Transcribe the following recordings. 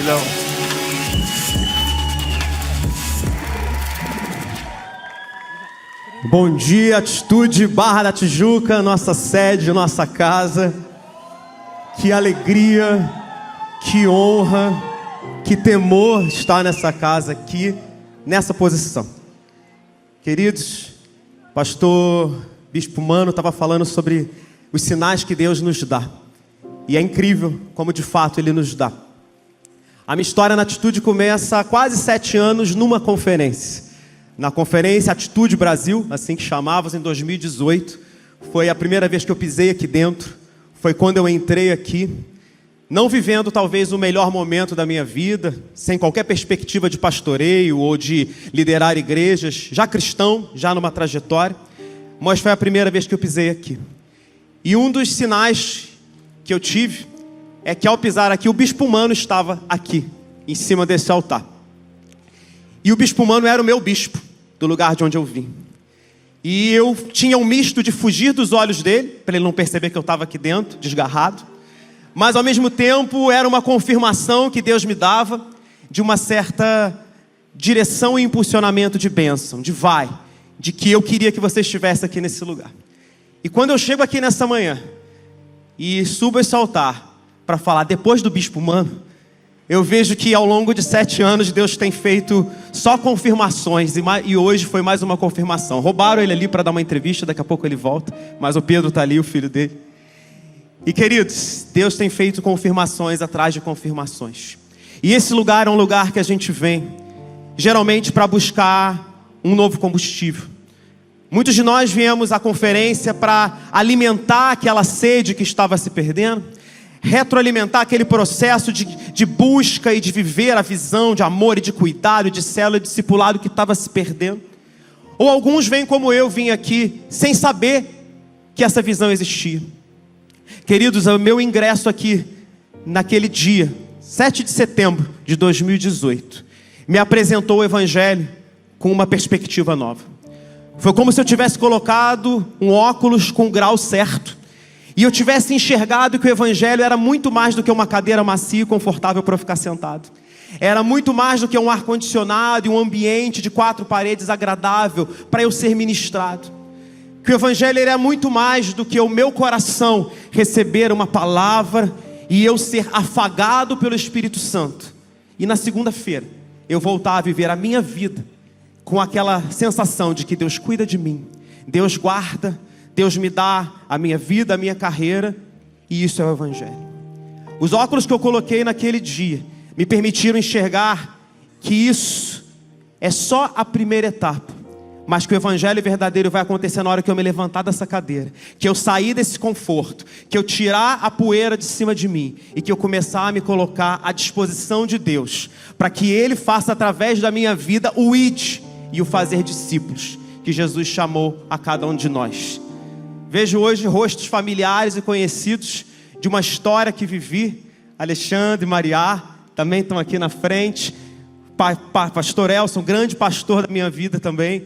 Leão. Bom dia, Atitude Barra da Tijuca, nossa sede, nossa casa. Que alegria, que honra, que temor estar nessa casa aqui, nessa posição. Queridos, pastor Bispo Mano estava falando sobre os sinais que Deus nos dá. E é incrível como de fato Ele nos dá. A minha história na Atitude começa há quase 7 anos numa conferência. Na conferência Atitude Brasil, assim que chamávamos, em 2018. Foi a primeira vez que eu pisei aqui dentro. Foi quando eu entrei aqui. Não vivendo talvez o melhor momento da minha vida, sem qualquer perspectiva de pastoreio ou de liderar igrejas. Já cristão, já numa trajetória. Mas foi a primeira vez que eu pisei aqui. E um dos sinais que eu tive é que ao pisar aqui, o Bispo Mano estava aqui, em cima desse altar. E o Bispo Mano era o meu bispo, do lugar de onde eu vim. E eu tinha um misto de fugir dos olhos dele, para ele não perceber que eu estava aqui dentro, desgarrado. Mas ao mesmo tempo era uma confirmação que Deus me dava de uma certa direção e impulsionamento de bênção, de que eu queria que você estivesse aqui nesse lugar. E quando eu chego aqui nessa manhã e subo esse altar para falar depois do Bispo Mano, eu vejo que ao longo de 7 anos Deus tem feito só confirmações, e hoje foi mais uma confirmação. Roubaram ele ali para dar uma entrevista, daqui a pouco ele volta, mas o Pedro está ali, o filho dele. E queridos, Deus tem feito confirmações atrás de confirmações. E esse lugar é um lugar que a gente vem geralmente para buscar um novo combustível. Muitos de nós viemos à conferência para alimentar aquela sede que estava se perdendo, retroalimentar aquele processo de busca e de viver a visão de amor e de cuidado, de célula e discipulado que estava se perdendo. Ou alguns vêm como eu vim aqui sem saber que essa visão existia. Queridos, o meu ingresso aqui naquele dia, 7 de setembro de 2018, me apresentou o Evangelho com uma perspectiva nova. Foi como se eu tivesse colocado um óculos com o grau certo e eu tivesse enxergado que o Evangelho era muito mais do que uma cadeira macia e confortável para eu ficar sentado. Era muito mais do que um ar-condicionado e um ambiente de 4 paredes agradável para eu ser ministrado. Que o Evangelho era muito mais do que o meu coração receber uma palavra e eu ser afagado pelo Espírito Santo. E na segunda-feira eu voltar a viver a minha vida com aquela sensação de que Deus cuida de mim, Deus guarda, Deus me dá a minha vida, a minha carreira, e isso é o Evangelho. Os óculos que eu coloquei naquele dia me permitiram enxergar que isso é só a primeira etapa, mas que o Evangelho verdadeiro vai acontecer na hora que eu me levantar dessa cadeira, que eu sair desse conforto, que eu tirar a poeira de cima de mim e que eu começar a me colocar à disposição de Deus, para que Ele faça através da minha vida o id e o fazer discípulos que Jesus chamou a cada um de nós. Vejo hoje rostos familiares e conhecidos de uma história que vivi. Alexandre e Maria também estão aqui na frente. Pastor Elson, grande pastor da minha vida também.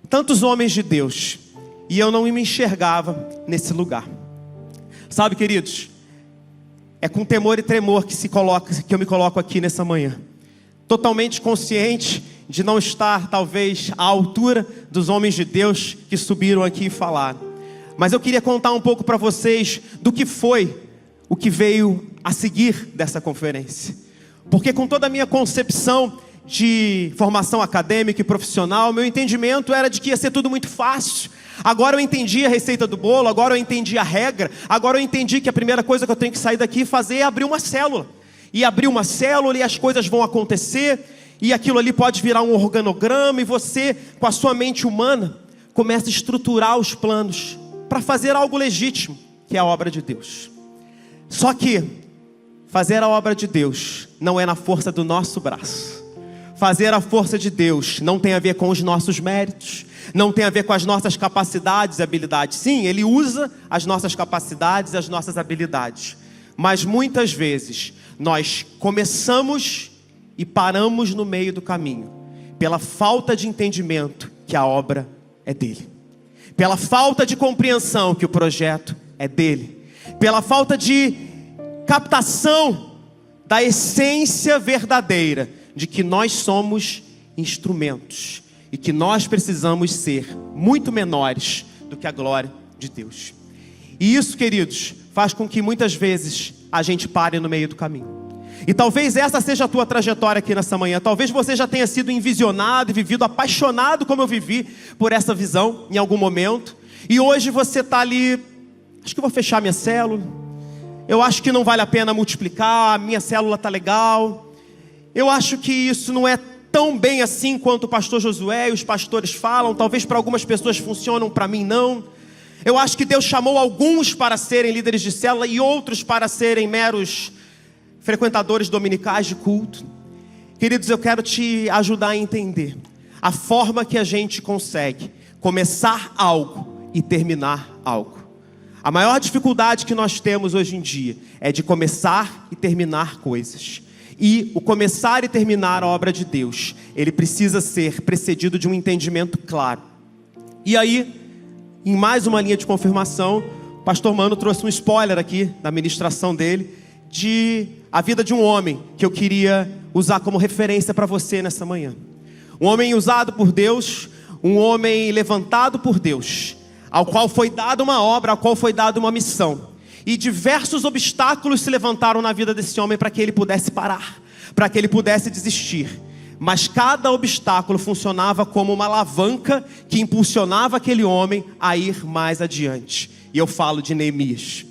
Tantos homens de Deus. E eu não me enxergava nesse lugar. Sabe, queridos, é com temor e tremor que eu me coloco aqui nessa manhã. Totalmente consciente de não estar talvez à altura dos homens de Deus que subiram aqui e falaram. Mas eu queria contar um pouco para vocês do que foi o que veio a seguir dessa conferência. Porque com toda a minha concepção de formação acadêmica e profissional, meu entendimento era de que ia ser tudo muito fácil. Agora eu entendi a receita do bolo, agora eu entendi a regra, agora eu entendi que a primeira coisa que eu tenho que sair daqui e fazer é abrir uma célula. E abrir uma célula e as coisas vão acontecer, e aquilo ali pode virar um organograma, e você, com a sua mente humana, começa a estruturar os planos para fazer algo legítimo, que é a obra de Deus. Só que fazer a obra de Deus não é na força do nosso braço. Fazer a força de Deus não tem a ver com os nossos méritos, não tem a ver com as nossas capacidades e habilidades. Sim, Ele usa as nossas capacidades e as nossas habilidades, mas muitas vezes nós começamos e paramos no meio do caminho, pela falta de entendimento que a obra é dele, pela falta de compreensão que o projeto é dele, pela falta de captação da essência verdadeira de que nós somos instrumentos e que nós precisamos ser muito menores do que a glória de Deus. E isso, queridos, faz com que muitas vezes a gente pare no meio do caminho. E talvez essa seja a tua trajetória aqui nessa manhã. Talvez você já tenha sido envisionado e vivido apaixonado como eu vivi por essa visão em algum momento. E hoje você está ali, acho que vou fechar minha célula. Eu acho que não vale a pena multiplicar, a minha célula está legal. Eu acho que isso não é tão bem assim quanto o pastor Josué e os pastores falam. Talvez para algumas pessoas funcionam, para mim não. Eu acho que Deus chamou alguns para serem líderes de célula e outros para serem meros frequentadores dominicais de culto. Queridos, eu quero te ajudar a entender a forma que a gente consegue começar algo e terminar algo. A maior dificuldade que nós temos hoje em dia é de começar e terminar coisas. E o começar e terminar a obra de Deus, ele precisa ser precedido de um entendimento claro. E aí, em mais uma linha de confirmação, o pastor Mano trouxe um spoiler aqui da ministração dele, de a vida de um homem que eu queria usar como referência para você nessa manhã. Um homem usado por Deus, um homem levantado por Deus, ao qual foi dada uma obra, ao qual foi dada uma missão. E diversos obstáculos se levantaram na vida desse homem para que ele pudesse parar, para que ele pudesse desistir. Mas cada obstáculo funcionava como uma alavanca que impulsionava aquele homem a ir mais adiante. E eu falo de Neemias.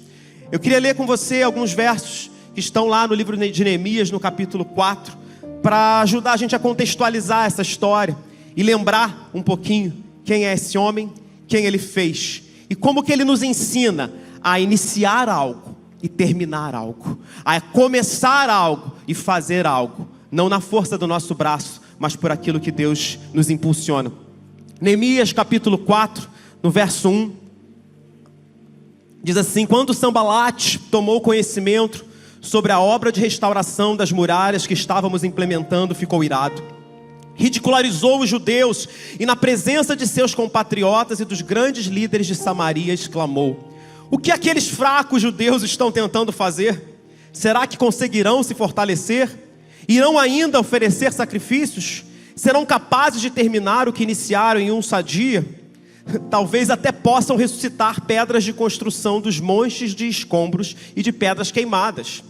Eu queria ler com você alguns versos que estão lá no livro de Neemias, no capítulo 4, para ajudar a gente a contextualizar essa história e lembrar um pouquinho quem é esse homem, quem ele fez e como que ele nos ensina a iniciar algo e terminar algo, a começar algo e fazer algo, não na força do nosso braço, mas por aquilo que Deus nos impulsiona. Neemias capítulo 4, no verso 1, diz assim: quando Sanbalate tomou conhecimento sobre a obra de restauração das muralhas que estávamos implementando, ficou irado. Ridicularizou os judeus e na presença de seus compatriotas e dos grandes líderes de Samaria exclamou: o que aqueles fracos judeus estão tentando fazer? Será que conseguirão se fortalecer? Irão ainda oferecer sacrifícios? Serão capazes de terminar o que iniciaram em um só dia? Talvez até possam ressuscitar pedras de construção dos montes de escombros e de pedras queimadas.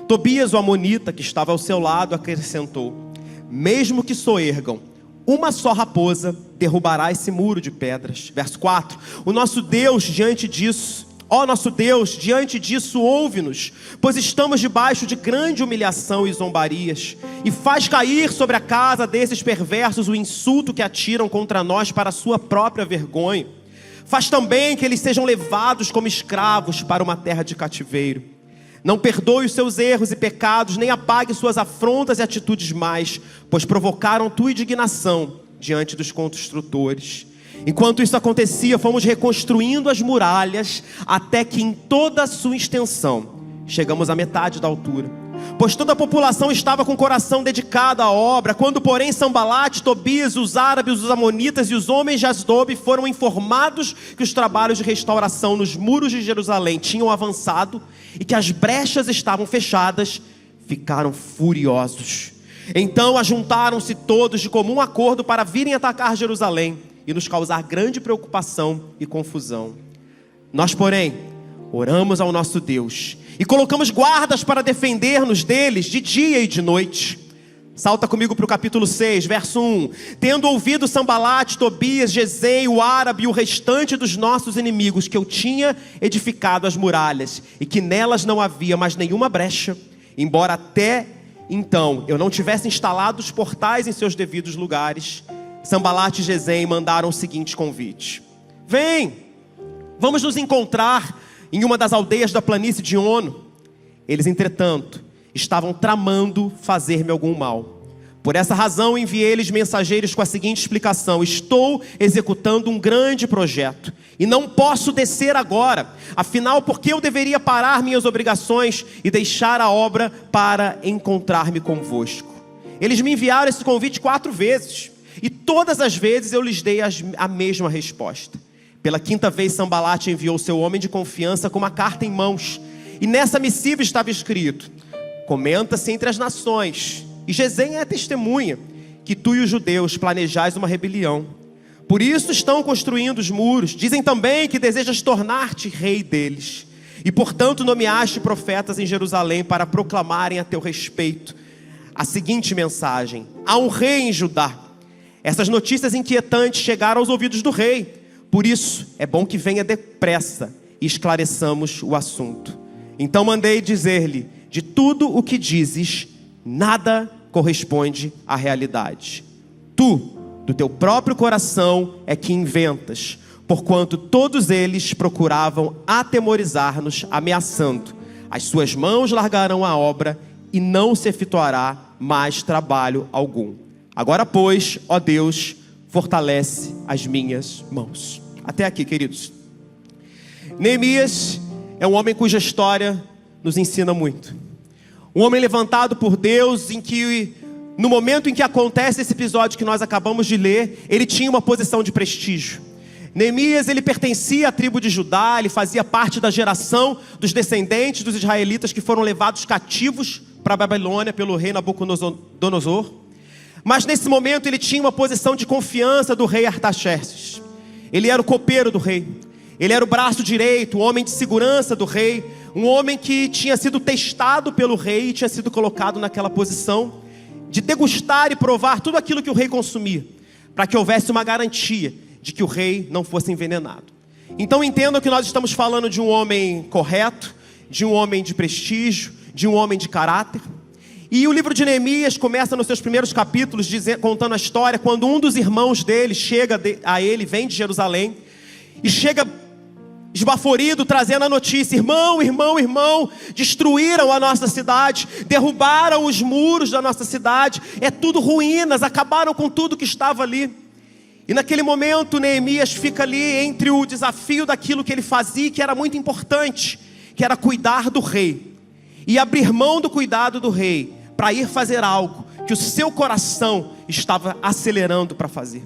Tobias, o amonita, que estava ao seu lado, acrescentou: mesmo que soergam uma só raposa, derrubará esse muro de pedras. Verso 4: o nosso Deus, diante disso, ó nosso Deus, diante disso ouve-nos, pois estamos debaixo de grande humilhação e zombarias, e faz cair sobre a casa desses perversos o insulto que atiram contra nós para a sua própria vergonha. Faz também que eles sejam levados como escravos para uma terra de cativeiro. Não perdoe os seus erros e pecados, nem apague suas afrontas e atitudes más, pois provocaram tua indignação diante dos construtores. Enquanto isso acontecia, fomos reconstruindo as muralhas, até que em toda a sua extensão chegamos à metade da altura, pois toda a população estava com o coração dedicado à obra. Quando porém Sanbalate, Tobias, os árabes, os amonitas e os homens de Asdobe foram informados que os trabalhos de restauração nos muros de Jerusalém tinham avançado e que as brechas estavam fechadas, ficaram furiosos. Então ajuntaram-se todos de comum acordo para virem atacar Jerusalém e nos causar grande preocupação e confusão. Nós, porém, oramos ao nosso Deus e colocamos guardas para defender-nos deles de dia e de noite. Salta comigo para o capítulo 6, verso 1. Tendo ouvido Sanbalate, Tobias, Gesem, o árabe e o restante dos nossos inimigos que eu tinha edificado as muralhas e que nelas não havia mais nenhuma brecha, embora até então eu não tivesse instalado os portais em seus devidos lugares, Sanbalate e Gesem mandaram o seguinte convite: vem, vamos nos encontrar em uma das aldeias da planície de Ono. Eles, entretanto, estavam tramando fazer-me algum mal. Por essa razão enviei-lhes mensageiros com a seguinte explicação: estou executando um grande projeto e não posso descer agora. Afinal, por que eu deveria parar minhas obrigações e deixar a obra para encontrar-me convosco? Eles me enviaram esse convite 4 vezes e todas as vezes eu lhes dei a mesma resposta. Pela 5ª vez Sanbalate enviou seu homem de confiança com uma carta em mãos, e nessa missiva estava escrito: comenta-se entre as nações, e Gesem é testemunha, que tu e os judeus planejais uma rebelião. Por isso estão construindo os muros. Dizem também que desejas tornar-te rei deles. E portanto nomeaste profetas em Jerusalém para proclamarem a teu respeito a seguinte mensagem: há um rei em Judá. Essas notícias inquietantes chegaram aos ouvidos do rei. Por isso é bom que venha depressa e esclareçamos o assunto. Então mandei dizer-lhe: de tudo o que dizes, nada corresponde à realidade. Tu, do teu próprio coração, é que inventas, porquanto todos eles procuravam atemorizar-nos, ameaçando: as suas mãos largarão a obra e não se efetuará mais trabalho algum. Agora, pois, ó Deus, fortalece as minhas mãos. Até aqui, queridos. Neemias é um homem cuja história nos ensina muito. Um homem levantado por Deus, em que, no momento em que acontece esse episódio que nós acabamos de ler, ele tinha uma posição de prestígio. Neemias, ele pertencia à tribo de Judá, ele fazia parte da geração dos descendentes dos israelitas que foram levados cativos para a Babilônia pelo rei Nabucodonosor. Mas nesse momento ele tinha uma posição de confiança do rei Artaxerxes. Ele era o copeiro do rei. Ele era o braço direito, o homem de segurança do rei. Um homem que tinha sido testado pelo rei e tinha sido colocado naquela posição de degustar e provar tudo aquilo que o rei consumia, para que houvesse uma garantia de que o rei não fosse envenenado. Então entendam que nós estamos falando de um homem correto, de um homem de prestígio, de um homem de caráter. E o livro de Neemias começa nos seus primeiros capítulos contando a história quando um dos irmãos dele chega a ele, vem de Jerusalém, e chega esbaforido, trazendo a notícia: irmão, destruíram a nossa cidade, derrubaram os muros da nossa cidade, é tudo ruínas, acabaram com tudo que estava ali. E naquele momento Neemias fica ali entre o desafio daquilo que ele fazia, que era muito importante, que era cuidar do rei, e abrir mão do cuidado do rei, para ir fazer algo que o seu coração estava acelerando para fazer.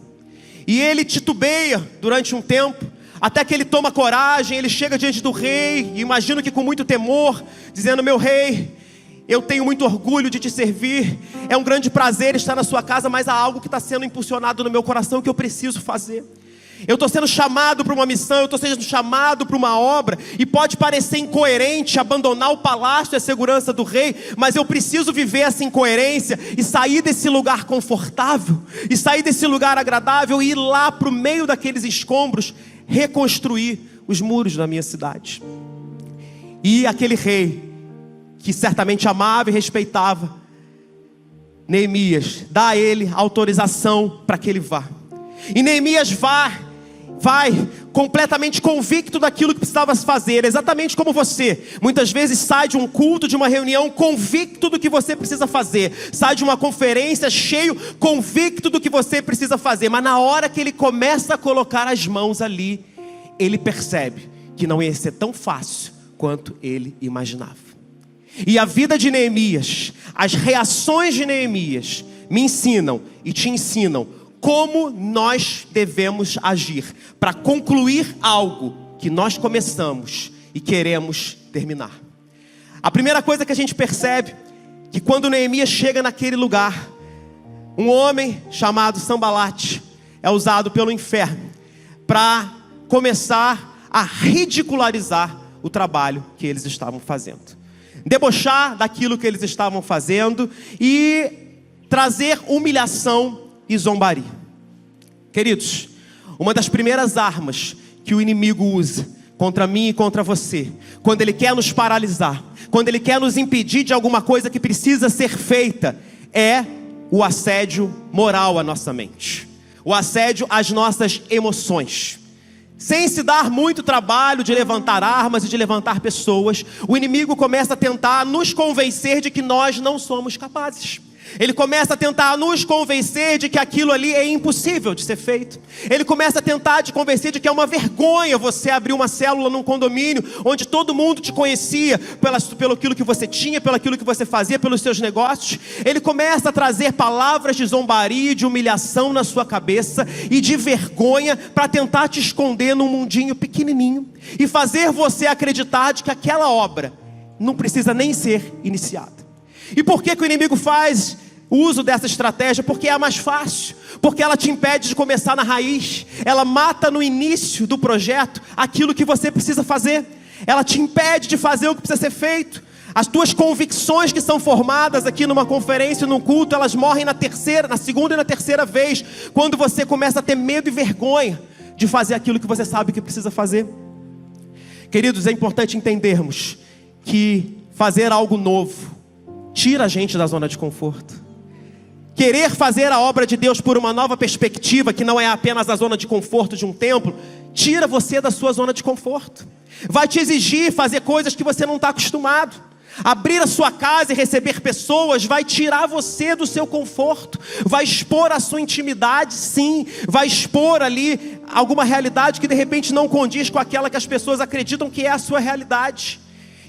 E ele titubeia durante um tempo, até que ele toma coragem, ele chega diante do rei, e imagino que com muito temor, dizendo: meu rei, eu tenho muito orgulho de te servir, é um grande prazer estar na sua casa, mas há algo que está sendo impulsionado no meu coração que eu preciso fazer. Eu estou sendo chamado para uma missão, eu estou sendo chamado para uma obra, e pode parecer incoerente abandonar o palácio e a segurança do rei, mas eu preciso viver essa incoerência e sair desse lugar confortável, e sair desse lugar agradável e ir lá para o meio daqueles escombros, reconstruir os muros da minha cidade. E aquele rei, que certamente amava e respeitava Neemias, dá a ele autorização para que ele vá. E Neemias vai completamente convicto daquilo que precisava fazer, exatamente como você muitas vezes sai de um culto, de uma reunião, convicto do que você precisa fazer, sai de uma conferência cheio, convicto do que você precisa fazer, mas na hora que ele começa a colocar as mãos ali, ele percebe que não ia ser tão fácil quanto ele imaginava. E a vida de Neemias, as reações de Neemias me ensinam e te ensinam como nós devemos agir para concluir algo que nós começamos e queremos terminar. A primeira coisa que a gente percebe, que quando Neemias chega naquele lugar, um homem chamado Sambalate é usado pelo inferno para começar a ridicularizar o trabalho que eles estavam fazendo, debochar daquilo que eles estavam fazendo e trazer humilhação e zombaria. Queridos, uma das primeiras armas que o inimigo usa contra mim e contra você, quando ele quer nos paralisar, quando ele quer nos impedir de alguma coisa que precisa ser feita, é o assédio moral à nossa mente, o assédio às nossas emoções. Sem se dar muito trabalho de levantar armas e de levantar pessoas, o inimigo começa a tentar nos convencer de que nós não somos capazes. Ele começa a tentar nos convencer de que aquilo ali é impossível de ser feito. Ele começa a tentar te convencer de que é uma vergonha você abrir uma célula num condomínio onde todo mundo te conhecia pelo aquilo que você tinha, pelo aquilo que você fazia, pelos seus negócios. Ele começa a trazer palavras de zombaria e de humilhação na sua cabeça e de vergonha para tentar te esconder num mundinho pequenininho e fazer você acreditar de que aquela obra não precisa nem ser iniciada. E por que o inimigo faz o uso dessa estratégia? Porque é a mais fácil, porque ela te impede de começar na raiz, ela mata no início do projeto aquilo que você precisa fazer, ela te impede de fazer o que precisa ser feito. As tuas convicções que são formadas aqui numa conferência, num culto, elas morrem na segunda e na terceira vez, quando você começa a ter medo e vergonha de fazer aquilo que você sabe que precisa fazer. Queridos, é importante entendermos que fazer algo novo tira a gente da zona de conforto. Querer fazer a obra de Deus por uma nova perspectiva, que não é apenas a zona de conforto de um templo, tira você da sua zona de conforto. Vai te exigir fazer coisas que você não está acostumado. Abrir a sua casa e receber pessoas vai tirar você do seu conforto, vai expor a sua intimidade, sim, vai expor ali alguma realidade que de repente não condiz com aquela que as pessoas acreditam que é a sua realidade.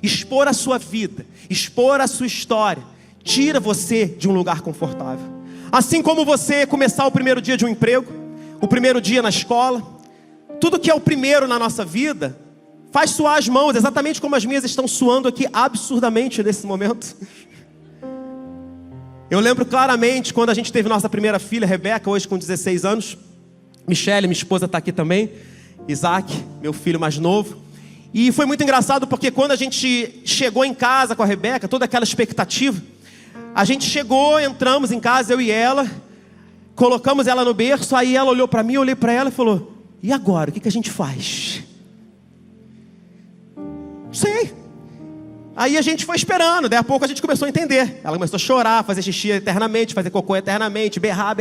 Expor a sua vida, expor a sua história, tira você de um lugar confortável. Assim como você começar o primeiro dia de um emprego, o primeiro dia na escola, tudo que é o primeiro na nossa vida faz suar as mãos, exatamente como as minhas estão suando aqui absurdamente nesse momento. Eu lembro claramente quando a gente teve nossa primeira filha, Rebeca, hoje com 16 anos. Michele, minha esposa, está aqui também. Isaac, meu filho mais novo. E foi muito engraçado porque quando a gente chegou em casa com a Rebeca, toda aquela expectativa, a gente chegou, entramos em casa, eu e ela, colocamos ela no berço, aí ela olhou para mim, eu olhei para ela e falou: e agora, o que a gente faz? Sei. Aí a gente foi esperando, daí a pouco a gente começou a entender. Ela começou a chorar, fazer xixi eternamente, fazer cocô eternamente, berrar.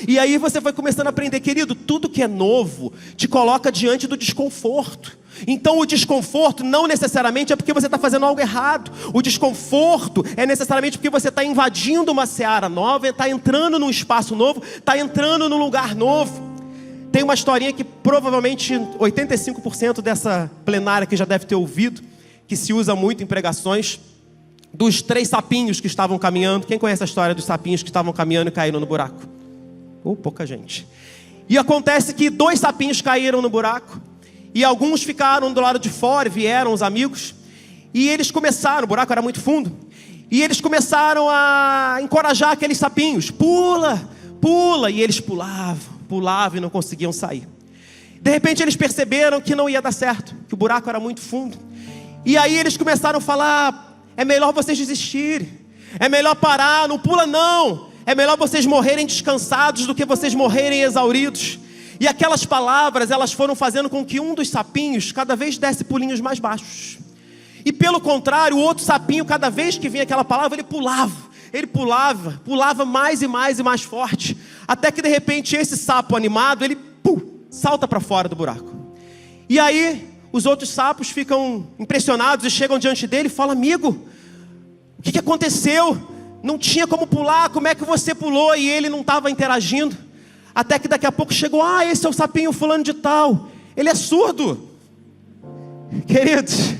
E aí você foi começando a aprender, querido, tudo que é novo te coloca diante do desconforto. Então o desconforto não necessariamente é porque você está fazendo algo errado. O desconforto é necessariamente porque você está invadindo uma seara nova, está entrando num espaço novo, está entrando num lugar novo. Tem uma historinha que provavelmente 85% dessa plenária que já deve ter ouvido, que se usa muito em pregações, dos 3 sapinhos que estavam caminhando. Quem conhece a história dos sapinhos que estavam caminhando e caíram no buraco? Pouca gente. E acontece que 2 sapinhos caíram no buraco, e alguns ficaram do lado de fora, vieram os amigos, e eles começaram, o buraco era muito fundo, e eles começaram a encorajar aqueles sapinhos: pula, pula, e eles pulavam e não conseguiam sair. De repente eles perceberam que não ia dar certo, que o buraco era muito fundo. E aí eles começaram a falar: é melhor vocês desistirem, é melhor parar, não pula não, é melhor vocês morrerem descansados do que vocês morrerem exauridos. E aquelas palavras, elas foram fazendo com que um dos sapinhos cada vez desse pulinhos mais baixos. E pelo contrário, o outro sapinho, cada vez que vinha aquela palavra, ele pulava mais e mais e mais forte, até que de repente esse sapo animado, ele salta para fora do buraco. E aí os outros sapos ficam impressionados e chegam diante dele e falam: amigo, o que aconteceu? Não tinha como pular, como é que você pulou? E ele não estava interagindo, até que daqui a pouco chegou: esse é o sapinho fulano de tal, ele é surdo. Queridos,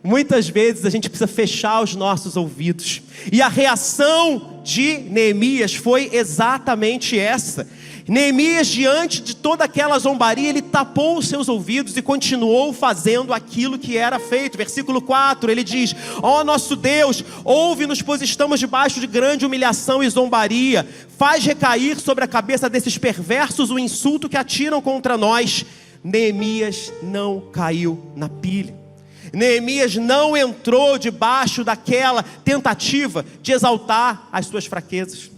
muitas vezes a gente precisa fechar os nossos ouvidos. E a reação de Neemias foi exatamente essa. Neemias, diante de toda aquela zombaria, ele tapou os seus ouvidos e continuou fazendo aquilo que era feito. Versículo 4, ele diz: ó nosso Deus, ouve-nos, pois estamos debaixo de grande humilhação e zombaria. Faz recair sobre a cabeça desses perversos o insulto que atiram contra nós. Neemias não caiu na pilha. Neemias não entrou debaixo daquela tentativa de exaltar as suas fraquezas.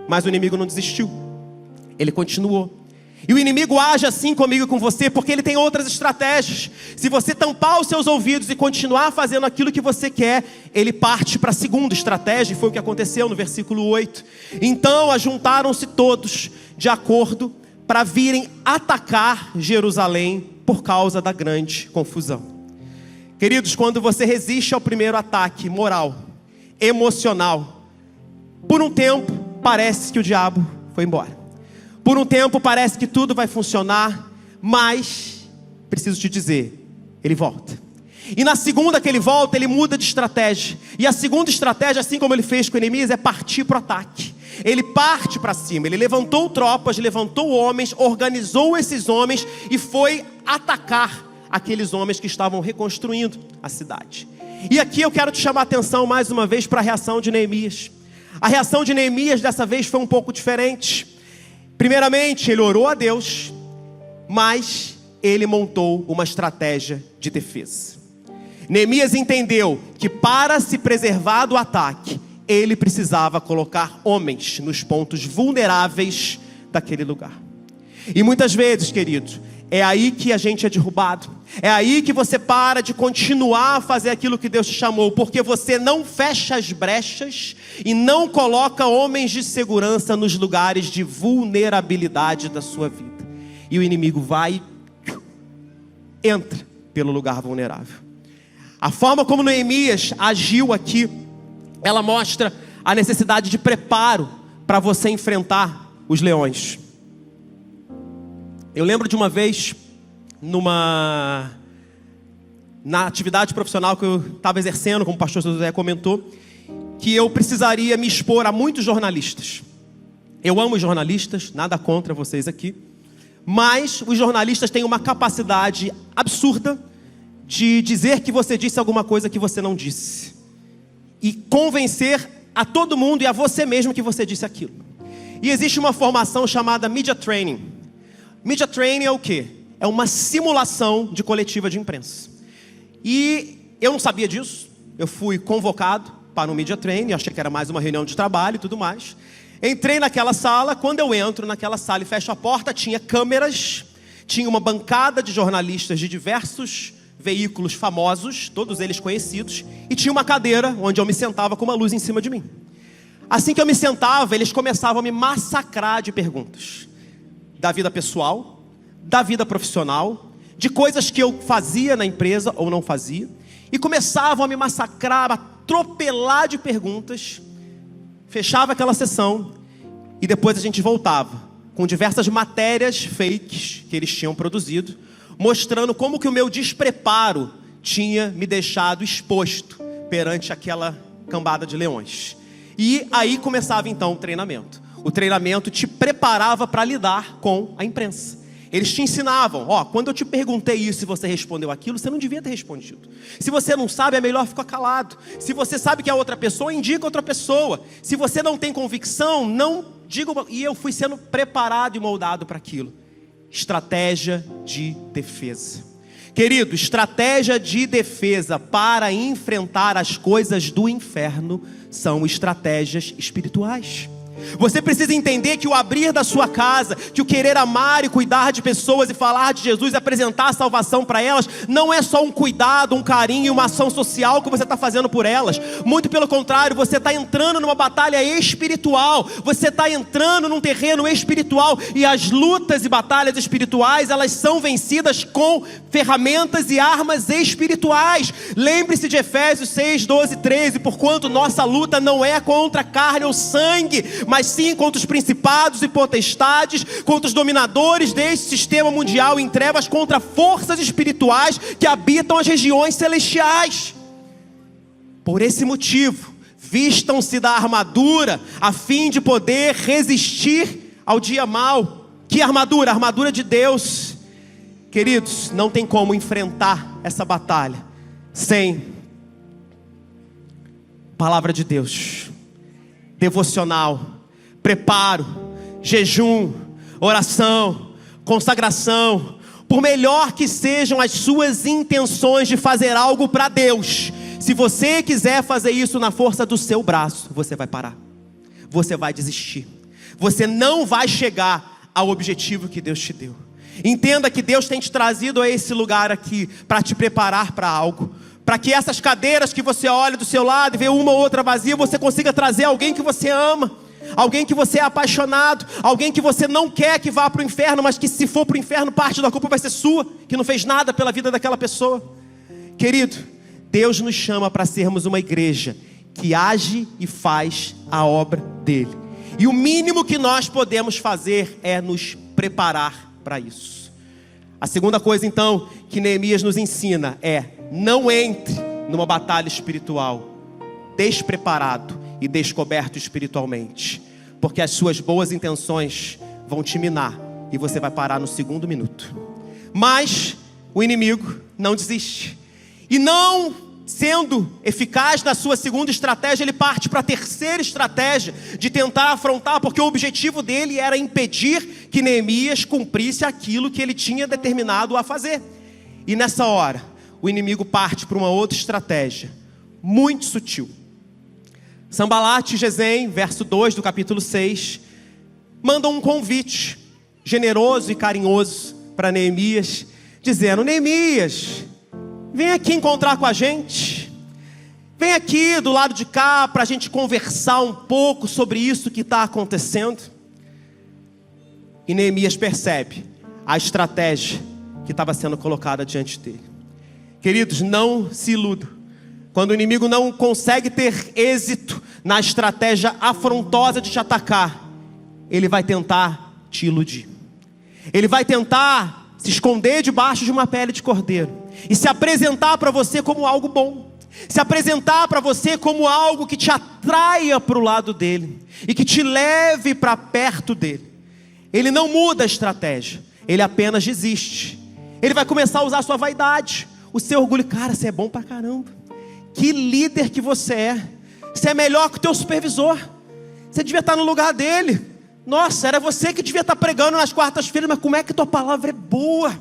Mas o inimigo não desistiu, ele continuou. E o inimigo age assim comigo e com você, porque ele tem outras estratégias. Se você tampar os seus ouvidos e continuar fazendo aquilo que você quer, ele parte para a segunda estratégia, e foi o que aconteceu no versículo 8. Então ajuntaram-se todos de acordo para virem atacar Jerusalém por causa da grande confusão. Queridos, quando você resiste ao primeiro ataque moral, emocional, por um tempo parece que o diabo foi embora. Por um tempo parece que tudo vai funcionar, mas, preciso te dizer, ele volta. E na segunda que ele volta, ele muda de estratégia. E a segunda estratégia, assim como ele fez com Neemias, é partir para o ataque. Ele parte para cima, ele levantou tropas, levantou homens, organizou esses homens e foi atacar aqueles homens que estavam reconstruindo a cidade. E aqui eu quero te chamar a atenção mais uma vez para a reação de Neemias. A reação de Neemias dessa vez foi um pouco diferente. Primeiramente, ele orou a Deus, mas ele montou uma estratégia de defesa. Neemias entendeu que para se preservar do ataque, ele precisava colocar homens nos pontos vulneráveis daquele lugar. E muitas vezes, queridos, é aí que a gente é derrubado. É aí que você para de continuar a fazer aquilo que Deus te chamou, porque você não fecha as brechas e não coloca homens de segurança nos lugares de vulnerabilidade da sua vida. E o inimigo vai e entra pelo lugar vulnerável. A forma como Neemias agiu aqui, ela mostra a necessidade de preparo para você enfrentar os leões. Eu lembro de uma vez, na atividade profissional que eu estava exercendo, como o pastor José comentou, que eu precisaria me expor a muitos jornalistas. Eu amo jornalistas, nada contra vocês aqui, mas os jornalistas têm uma capacidade absurda de dizer que você disse alguma coisa que você não disse, e convencer a todo mundo e a você mesmo que você disse aquilo. E existe uma formação chamada Media Training. Media Training é o quê? É uma simulação de coletiva de imprensa. E eu não sabia disso. Eu fui convocado para um Media Training, achei que era mais uma reunião de trabalho e tudo mais. Entrei naquela sala. Quando eu entro naquela sala e fecho a porta, tinha câmeras, tinha uma bancada de jornalistas de diversos veículos famosos, todos eles conhecidos, e tinha uma cadeira onde eu me sentava com uma luz em cima de mim. Assim que eu me sentava, eles começavam a me massacrar de perguntas. Da vida pessoal, da vida profissional, de coisas que eu fazia na empresa ou não fazia, e começavam a me massacrar, a atropelar de perguntas. Fechava aquela sessão e depois a gente voltava com diversas matérias fakes que eles tinham produzido, mostrando como que o meu despreparo tinha me deixado exposto perante aquela cambada de leões. E aí começava então o treinamento. O treinamento te preparava para lidar com a imprensa. Eles te ensinavam, quando eu te perguntei isso e você respondeu aquilo, você não devia ter respondido. Se você não sabe, é melhor ficar calado. Se você sabe que é outra pessoa, indica outra pessoa. Se você não tem convicção, não diga. E eu fui sendo preparado e moldado para aquilo. Estratégia de defesa. Querido, estratégia de defesa para enfrentar as coisas do inferno são estratégias espirituais. Você precisa entender que o abrir da sua casa, que o querer amar e cuidar de pessoas e falar de Jesus e apresentar a salvação para elas, não é só um cuidado, um carinho e uma ação social que você está fazendo por elas. Muito pelo contrário, você está entrando numa batalha espiritual. Você está entrando num terreno espiritual. E as lutas e batalhas espirituais, elas são vencidas com ferramentas e armas espirituais. Lembre-se de Efésios 6, 12 e 13. Porquanto nossa luta não é contra carne ou sangue, mas sim contra os principados e potestades, contra os dominadores deste sistema mundial em trevas, contra forças espirituais que habitam as regiões celestiais. Por esse motivo, vistam-se da armadura, a fim de poder resistir ao dia mau. Que armadura? A armadura de Deus. Queridos, não tem como enfrentar essa batalha sem palavra de Deus, devocional, preparo, jejum, oração, consagração. Por melhor que sejam as suas intenções de fazer algo para Deus, se você quiser fazer isso na força do seu braço, você vai parar, você vai desistir, você não vai chegar ao objetivo que Deus te deu. Entenda que Deus tem te trazido a esse lugar aqui para te preparar para algo, para que essas cadeiras que você olha do seu lado e vê uma ou outra vazia, você consiga trazer alguém que você ama, alguém que você é apaixonado, alguém que você não quer que vá para o inferno, mas que se for para o inferno, parte da culpa vai ser sua, que não fez nada pela vida daquela pessoa. Querido, Deus nos chama para sermos uma igreja que age e faz a obra dele. E o mínimo que nós podemos fazer é nos preparar para isso. A segunda coisa então que Neemias nos ensina é: não entre numa batalha espiritual despreparado e descoberto espiritualmente, porque as suas boas intenções vão te minar e você vai parar no segundo minuto. Mas o inimigo não desiste, e não sendo eficaz na sua segunda estratégia, ele parte para a terceira estratégia de tentar afrontar, porque o objetivo dele era impedir que Neemias cumprisse aquilo que ele tinha determinado a fazer. E nessa hora, o inimigo parte para uma outra estratégia, muito sutil. Sambalat e Gesem, verso 2 do capítulo 6, mandam um convite generoso e carinhoso para Neemias, dizendo: Neemias, vem aqui encontrar com a gente, vem aqui do lado de cá para a gente conversar um pouco sobre isso que está acontecendo. E Neemias percebe a estratégia que estava sendo colocada diante dele. Queridos, não se iludam. Quando o inimigo não consegue ter êxito na estratégia afrontosa de te atacar, ele vai tentar te iludir. Ele vai tentar se esconder debaixo de uma pele de cordeiro e se apresentar para você como algo bom, se apresentar para você como algo que te atraia para o lado dele e que te leve para perto dele. Ele não muda a estratégia, ele apenas desiste. Ele vai começar a usar a sua vaidade, o seu orgulho. Cara, você é bom pra caramba, que líder que você é, você é melhor que o teu supervisor, você devia estar no lugar dele. Nossa, era você que devia estar pregando nas quartas-feiras, mas como é que tua palavra é boa?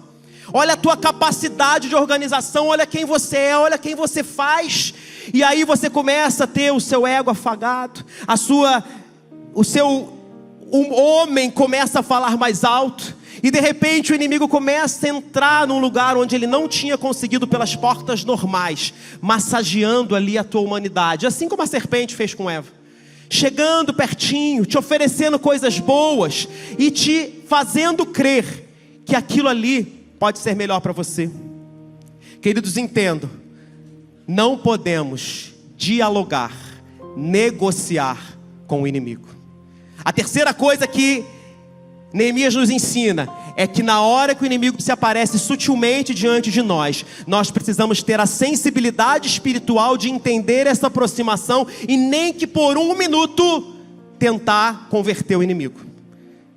Olha a tua capacidade de organização, olha quem você é, olha quem você faz. E aí você começa a ter o seu ego afagado, o homem começa a falar mais alto, e de repente o inimigo começa a entrar num lugar onde ele não tinha conseguido pelas portas normais, massageando ali a tua humanidade, assim como a serpente fez com Eva, chegando pertinho, te oferecendo coisas boas e te fazendo crer que aquilo ali pode ser melhor para você. Queridos, entendam, não podemos dialogar, negociar com o inimigo. A terceira coisa que Neemias nos ensina é que na hora que o inimigo se aparece sutilmente diante de nós, nós precisamos ter a sensibilidade espiritual de entender essa aproximação e nem que por um minuto tentar converter o inimigo.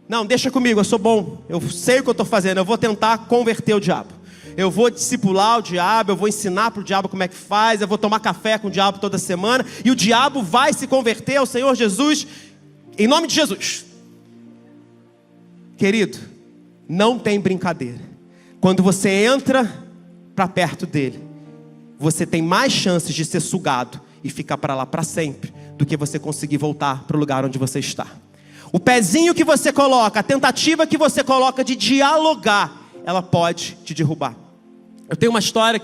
Não, deixa comigo, eu sou bom, eu sei o que eu estou fazendo, eu vou tentar converter o diabo. Eu vou discipular o diabo, eu vou ensinar para o diabo como é que faz, eu vou tomar café com o diabo toda semana, e o diabo vai se converter ao Senhor Jesus, em nome de Jesus. Querido, não tem brincadeira. Quando você entra para perto dele, você tem mais chances de ser sugado e ficar para lá para sempre, do que você conseguir voltar para o lugar onde você está. O pezinho que você coloca, a tentativa que você coloca de dialogar, ela pode te derrubar. Eu tenho uma história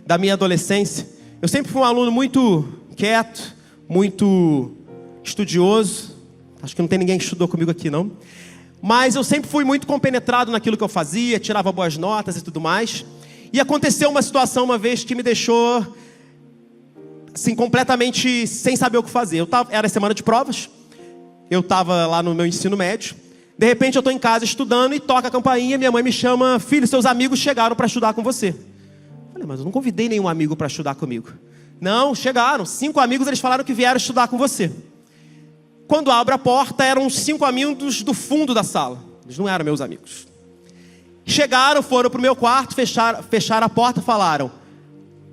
da minha adolescência. Eu sempre fui um aluno muito quieto, muito estudioso. Acho que não tem ninguém que estudou comigo aqui, não. Mas eu sempre fui muito compenetrado naquilo que eu fazia, tirava boas notas e tudo mais. E aconteceu uma situação uma vez que me deixou assim, completamente sem saber o que fazer. Era semana de provas, eu estava lá no meu ensino médio. De repente eu estou em casa estudando e toca a campainha. Minha mãe me chama: filho, seus amigos chegaram para estudar com você. Eu falei: mas eu não convidei nenhum amigo para estudar comigo. Não, chegaram, 5 amigos, eles falaram que vieram estudar com você. Quando abro a porta, eram 5 amigos do fundo da sala. Eles não eram meus amigos. Chegaram, foram para o meu quarto, fecharam a porta e falaram: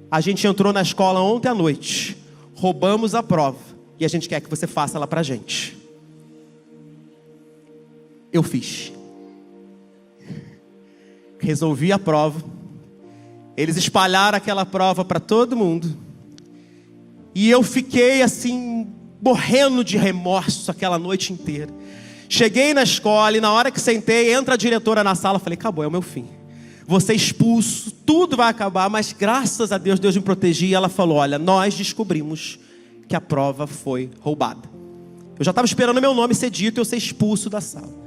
a gente entrou na escola ontem à noite, roubamos a prova e a gente quer que você faça ela para a gente. Eu fiz. Resolvi a prova. Eles espalharam aquela prova para todo mundo. E eu fiquei assim, morrendo de remorso aquela noite inteira. Cheguei na escola e na hora que sentei, entra a diretora na sala. Falei: acabou, é o meu fim. Vou ser expulso, tudo vai acabar. Mas graças a Deus, Deus me protegia. E ela falou: olha, nós descobrimos que a prova foi roubada. Eu já estava esperando meu nome ser dito e eu ser expulso da sala.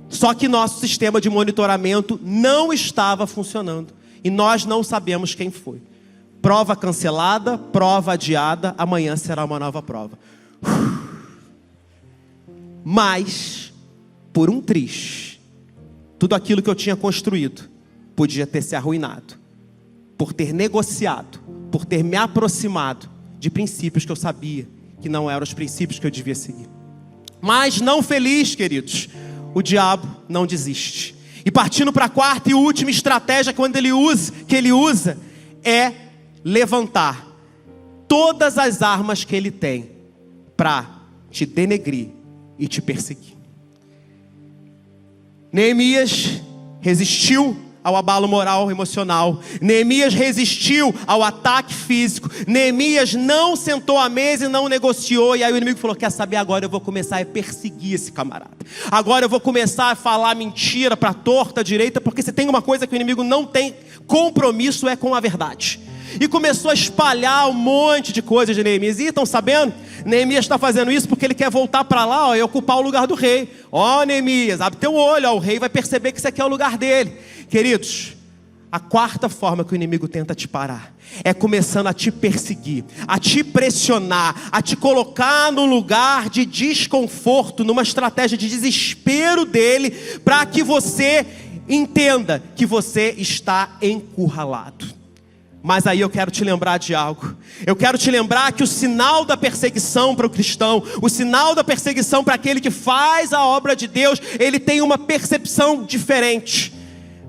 Só que nosso sistema de monitoramento não estava funcionando. E nós não sabemos quem foi. Prova cancelada, prova adiada, amanhã será uma nova prova. Mas, por um triz, tudo aquilo que eu tinha construído podia ter se arruinado. Por ter negociado, por ter me aproximado de princípios que eu sabia que não eram os princípios que eu devia seguir. Mas não feliz, queridos, o diabo não desiste. E partindo para a quarta e última estratégia que ele usa é levantar todas as armas que ele tem para te denegrir e te perseguir. Neemias resistiu ao abalo moral, emocional. Neemias resistiu ao ataque físico. Neemias não sentou à mesa e não negociou. E aí o inimigo falou: quer saber, agora eu vou começar a perseguir esse camarada. Agora eu vou começar a falar mentira para a torta, direita, porque se tem uma coisa que o inimigo não tem compromisso é com a verdade. E começou a espalhar um monte de coisas de Neemias. E estão sabendo? Neemias está fazendo isso porque ele quer voltar para lá e ocupar o lugar do rei. Neemias, abre teu olho, o rei vai perceber que isso aqui é o lugar dele. Queridos, a quarta forma que o inimigo tenta te parar é começando a te perseguir, a te pressionar, a te colocar num lugar de desconforto, numa estratégia de desespero dele, para que você entenda que você está encurralado. Mas aí eu quero te lembrar de algo. Eu quero te lembrar que o sinal da perseguição para o cristão, o sinal da perseguição para aquele que faz a obra de Deus, ele tem uma percepção diferente.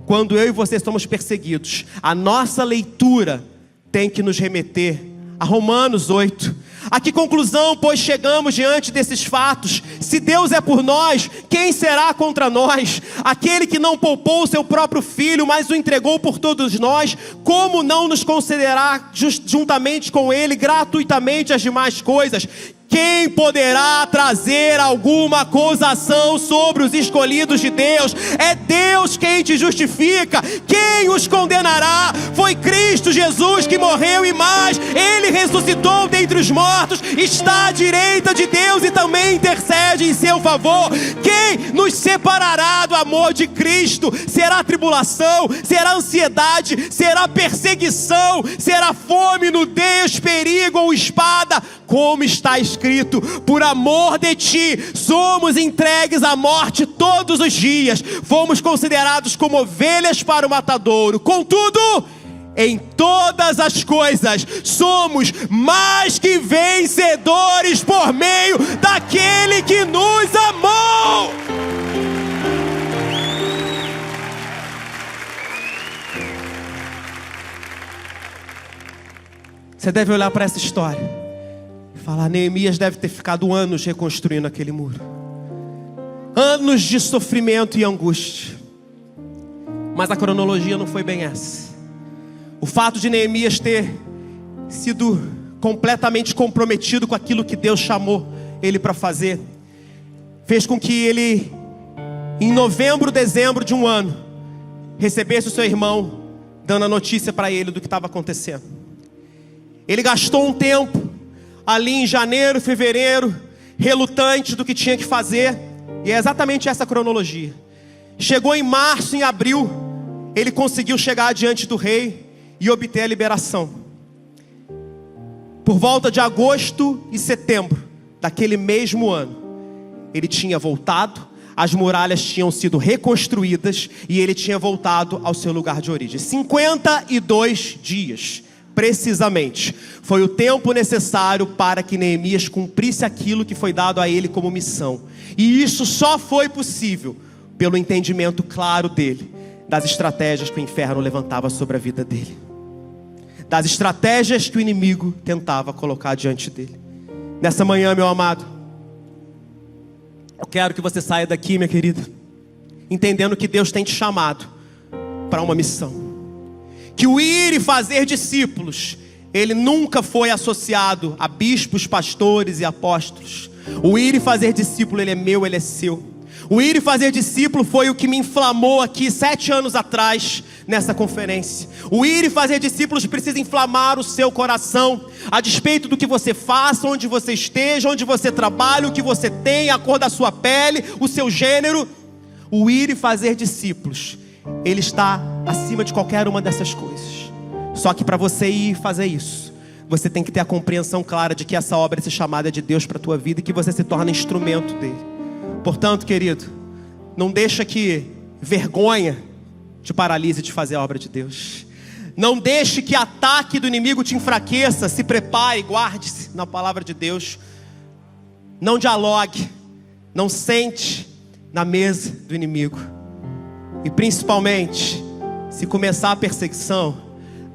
Quando eu e você somos perseguidos, a nossa leitura tem que nos remeter a Romanos 8. A que conclusão, pois, chegamos diante desses fatos? Se Deus é por nós, quem será contra nós? Aquele que não poupou o seu próprio filho, mas o entregou por todos nós, como não nos concederá juntamente com ele gratuitamente as demais coisas? Quem poderá trazer alguma acusação sobre os escolhidos de Deus? É Deus quem te justifica. Quem os condenará? Foi Cristo Jesus que morreu e mais, Ele ressuscitou dentre os mortos, está à direita de Deus e também intercede em seu favor. Quem nos separará do amor de Cristo? Será tribulação? Será ansiedade? Será perseguição? Será fome, nudez, perigo ou espada? Como está escrito: por amor de ti somos entregues à morte todos os dias, fomos considerados como ovelhas para o matadouro. Contudo, em todas as coisas somos mais que vencedores por meio daquele que nos amou. Você deve olhar para essa história e falar: Neemias deve ter ficado anos reconstruindo aquele muro, anos de sofrimento e angústia. Mas a cronologia não foi bem essa. O fato de Neemias ter sido completamente comprometido com aquilo que Deus chamou ele para fazer, fez com que ele, em novembro, dezembro de um ano, recebesse o seu irmão dando a notícia para ele do que estava acontecendo. Ele gastou um tempo ali em janeiro, fevereiro, relutante do que tinha que fazer. E é exatamente essa cronologia. Chegou em março, em abril, ele conseguiu chegar diante do rei e obter a liberação. Por volta de agosto e setembro daquele mesmo ano, ele tinha voltado, as muralhas tinham sido reconstruídas e ele tinha voltado ao seu lugar de origem. 52 dias, precisamente, foi o tempo necessário para que Neemias cumprisse aquilo que foi dado a ele como missão. E isso só foi possível pelo entendimento claro dele das estratégias que o inferno levantava sobre a vida dele, das estratégias que o inimigo tentava colocar diante dele. Nessa manhã, meu amado, eu quero que você saia daqui, minha querida, entendendo que Deus tem te chamado para uma missão. Que o ir e fazer discípulos, ele nunca foi associado a bispos, pastores e apóstolos. O ir e fazer discípulo, ele é meu, ele é seu. O ir e fazer discípulo foi o que me inflamou aqui 7 anos atrás nessa conferência. O ir e fazer discípulos precisa inflamar o seu coração, a despeito do que você faça, onde você esteja, onde você trabalha, o que você tem, a cor da sua pele, o seu gênero. O ir e fazer discípulos, ele está acima de qualquer uma dessas coisas. Só que para você ir fazer isso, você tem que ter a compreensão clara de que essa obra, essa chamada é de Deus para a tua vida e que você se torna instrumento dele. Portanto, querido, não deixa que vergonha te paralise de fazer a obra de Deus. Não deixe que ataque do inimigo te enfraqueça. Se prepare, guarde-se na palavra de Deus. Não dialogue, não sente na mesa do inimigo. E principalmente, se começar a perseguição,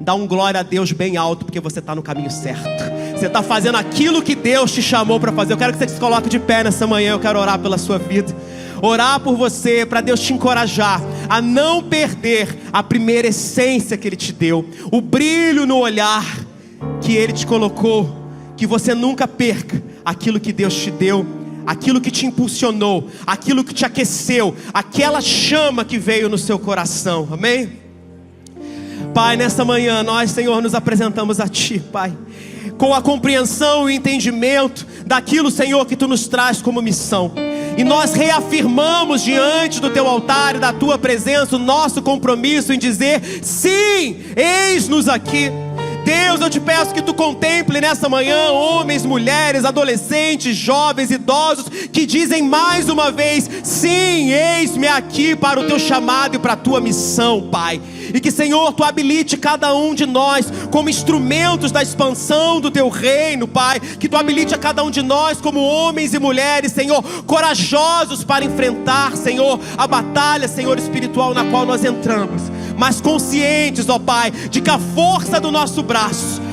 dá um glória a Deus bem alto, porque você está no caminho certo. Você está fazendo aquilo que Deus te chamou para fazer. Eu quero que você se coloque de pé nessa manhã. Eu quero orar pela sua vida, orar por você, para Deus te encorajar a não perder a primeira essência que Ele te deu, o brilho no olhar que Ele te colocou. Que você nunca perca aquilo que Deus te deu, aquilo que te impulsionou, aquilo que te aqueceu, aquela chama que veio no seu coração, amém? Pai, nessa manhã nós, Senhor, nos apresentamos a Ti, Pai, com a compreensão e o entendimento daquilo, Senhor, que Tu nos traz como missão. E nós reafirmamos diante do Teu altar e da Tua presença o nosso compromisso em dizer: sim, eis-nos aqui. Deus, eu te peço que Tu contemple nessa manhã homens, mulheres, adolescentes, jovens, idosos, que dizem mais uma vez: sim, eis-me aqui para o Teu chamado e para a Tua missão, Pai. E que, Senhor, Tu habilite cada um de nós como instrumentos da expansão do Teu reino, Pai. Que Tu habilite a cada um de nós como homens e mulheres, Senhor, corajosos para enfrentar, Senhor, a batalha, Senhor, espiritual na qual nós entramos, mas conscientes, ó Pai, de que a força do nosso braço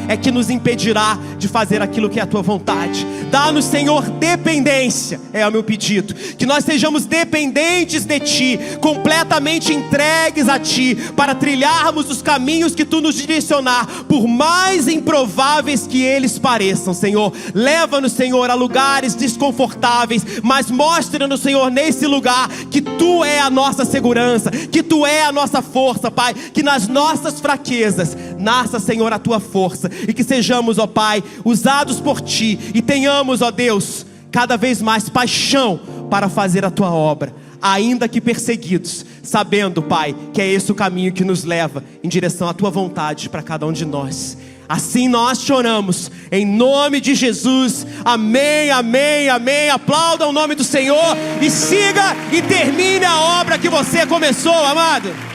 é que nos impedirá de fazer aquilo que é a Tua vontade. Dá-nos, Senhor, dependência, é o meu pedido, que nós sejamos dependentes de Ti, completamente entregues a Ti, para trilharmos os caminhos que Tu nos direcionar, por mais improváveis que eles pareçam, Senhor. Leva-nos, Senhor, a lugares desconfortáveis, mas mostra-nos, Senhor, nesse lugar, que Tu é a nossa segurança, que Tu é a nossa força, Pai, que nas nossas fraquezas nasça, Senhor, a Tua força, e que sejamos, ó Pai, usados por Ti, e tenhamos, ó Deus, cada vez mais paixão para fazer a Tua obra, ainda que perseguidos, sabendo, Pai, que é esse o caminho que nos leva em direção à Tua vontade para cada um de nós. Assim nós te oramos, em nome de Jesus, amém, amém, amém. Aplauda o nome do Senhor e siga e termine a obra que você começou, amado.